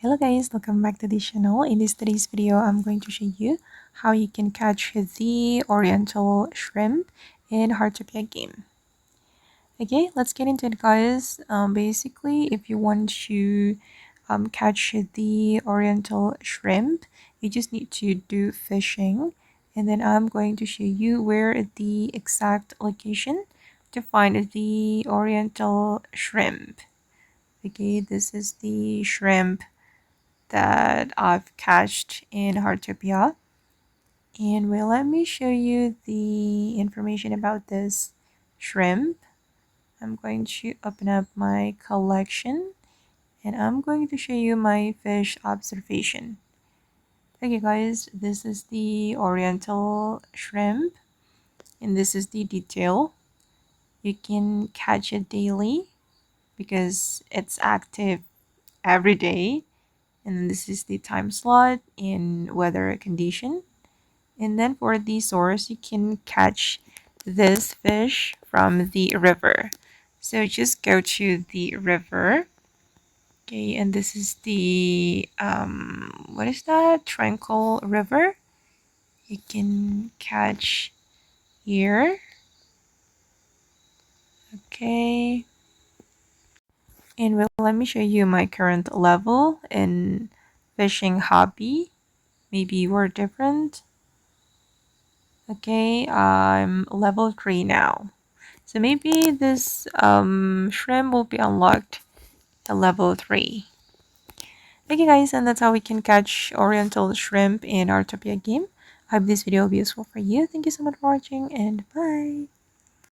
Hello guys, welcome back to the channel. In today's video, I'm going to show you how you can catch the Oriental shrimp in Heartopia game. Okay, let's get into it guys. Basically, if you want to catch the Oriental shrimp, you just need to do fishing. And then I'm going to show you where the exact location to find the Oriental shrimp. Okay, this is the shrimp that I've catched in Heartopia. And well, let me show you the information about this shrimp. I'm going to open up my collection and I'm going to show you my fish observation. Okay guys, this is the Oriental shrimp and this is the detail. You can catch it daily because it's active every day. And then this is the time slot in weather condition. And then for the source, you can catch this fish from the river. So just go to the river. Okay, and this is the what is that? Tranquil River. You can catch here. Okay. And well, let me show you my current level in fishing hobby. Maybe you are different. Okay, I'm level 3 now. So maybe this shrimp will be unlocked at level 3. Okay guys, and that's how we can catch Oriental shrimp in our Topia game. I hope this video will be useful for you. Thank you so much for watching and bye.